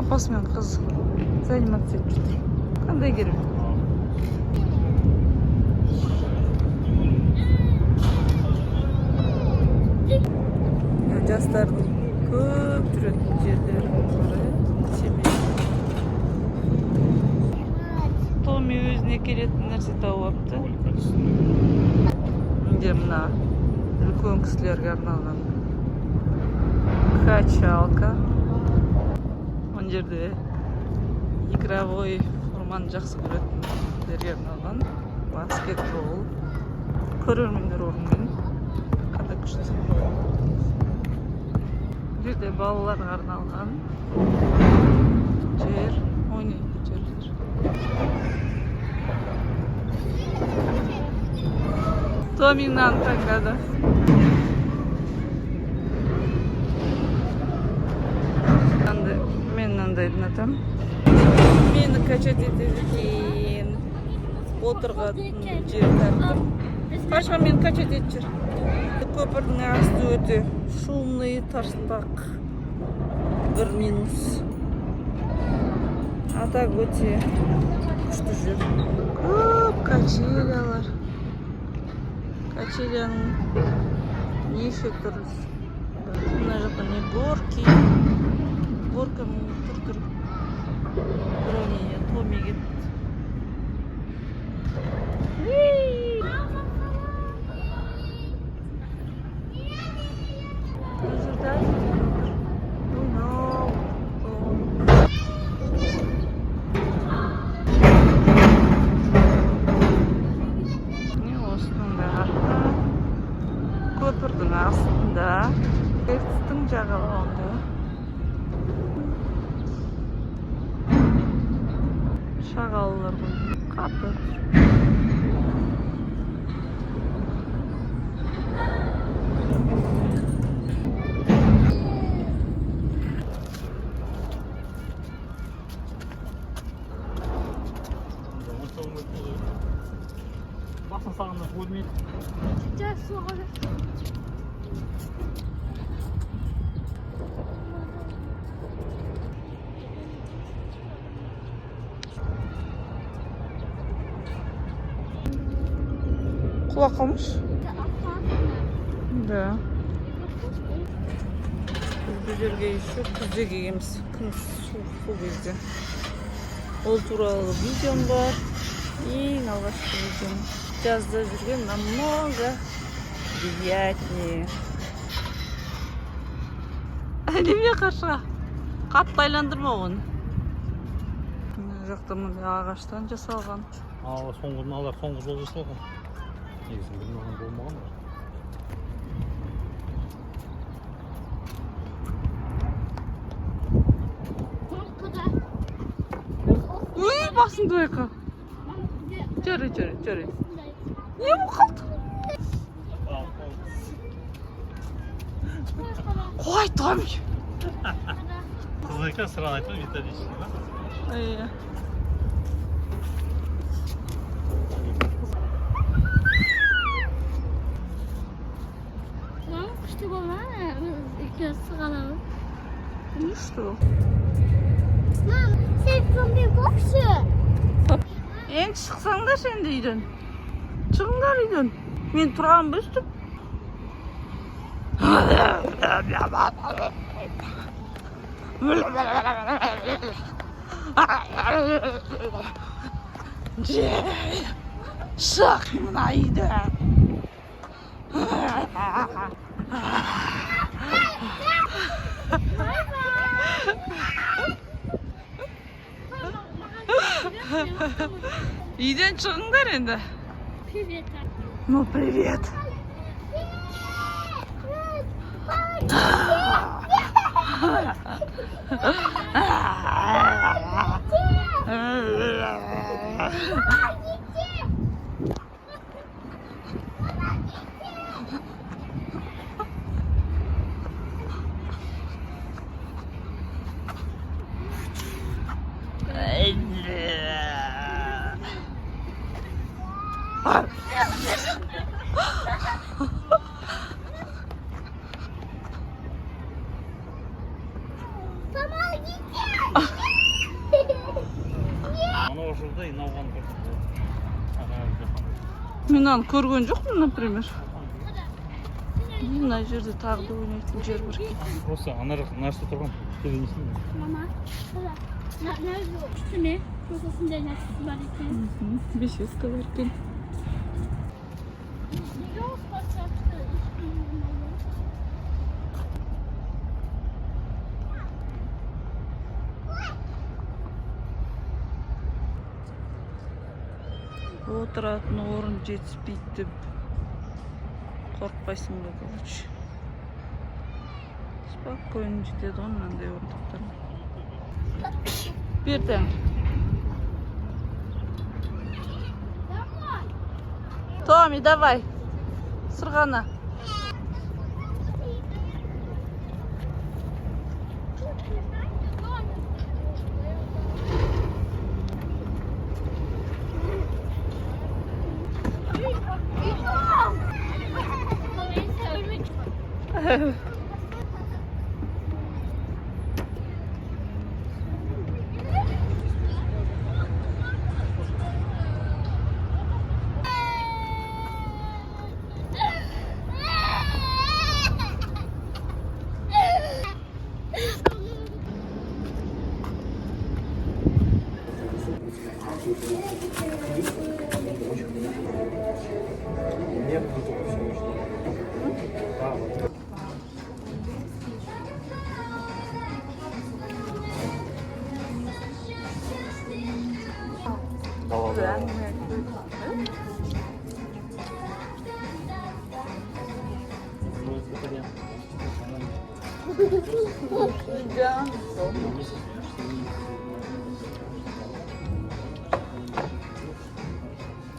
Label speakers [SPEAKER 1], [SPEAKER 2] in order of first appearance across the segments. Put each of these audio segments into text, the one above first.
[SPEAKER 1] Апасы мен қызы заниматься етіп жатыр. Қандай керек? Жастардың көп жүретін жерлері бар. Семей. Томи өзіне келетін нәрсе тауып алыпты. Міне мына үлкен кісілерге арналған качалка. Мына жерде игровой форманы жақсы көретіндерге арналған баскетбол. Көрермендер орнымен. Қандай күшті. Бұл жерде балаларға арналған жер, ойнайтын жерлер. Томи мынаны таңдады. Мен мынандайдың атам. Мені качать етеді екен. Отырғатын жер таптым. Қашқа мені качать етіп жүр. Көпірдің асты өте шумный, тарсылдақ. Бір минус. А так өте күшті жүр. Көп качелялар. Качеляның неше түрі. Мына жақта не горки. Горканың түр-түр. Бұрауне Томи кетті. Көпірдің астында, ертістің жағалауында шағалалар ғой, қатты.
[SPEAKER 2] Басын сағында өлмейді.
[SPEAKER 3] Сейчас суға.
[SPEAKER 1] Құлақ қалмыш? Да. Біз бұл жерге еще күзде келгенбіз. Күн суық кезде. Ол туралы видеом бар. Ең алғашқы видеом. Жазда жүрген намного приятнее. Неме қашыға? Қатты айландырма оны. Мына жақта мындай ағаштан жасалған.
[SPEAKER 2] Алар соңғы жол жасалған. Негізін білмеген болмаған бар.
[SPEAKER 1] Үй, басыңды ойқа. Жарай. Не бұл қалды? Қой, Томи.
[SPEAKER 2] Қызыка сыран айтма, металлический, да?
[SPEAKER 1] Иә.
[SPEAKER 3] Күшті болмады, екеуі сығалауы.
[SPEAKER 1] Не что?
[SPEAKER 3] Мам, сен зомби болшы.
[SPEAKER 1] Ең шықсаңдар сен де үйден. Шығыңдар үйден. Мен тұрған бүстіп. Шық мына үйден. Үйден шығыңдар енді.
[SPEAKER 3] Привет.
[SPEAKER 1] Ну, привет.
[SPEAKER 3] Помогите!
[SPEAKER 2] алған
[SPEAKER 1] Мен аны көрген жоқпын, например. Мына жерде тағы да ойнайтын жер бар екен.
[SPEAKER 2] Осы ана жақ нәрсе тұрған. Келемейсің бе?
[SPEAKER 3] Mama. Nerede? Üstüne. Prosesinde neresi var iken.
[SPEAKER 1] Беседка бар екен.
[SPEAKER 3] Yok başlattı.
[SPEAKER 1] Отыратын орын жетіспейді деп қорықпайсың ба, короче. Спокойно жетеді ғой мынандай орындықтар. Берден. Томи, давай. Сырғана.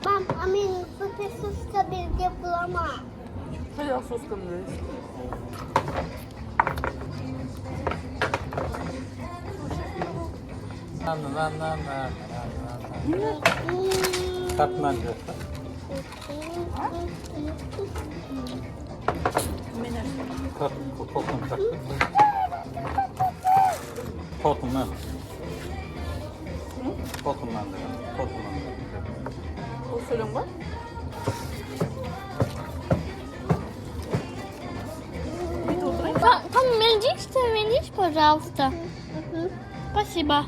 [SPEAKER 3] Mam, amin patates birlikte bulamam.
[SPEAKER 1] Hayır, soskam değil.
[SPEAKER 2] Katman diyor. Korkun taktı. Korkun lan. Korkun lan diyor. Korkun lan diyor.
[SPEAKER 1] O söylem var.
[SPEAKER 3] Поменьше, пожалуйста. Спасибо.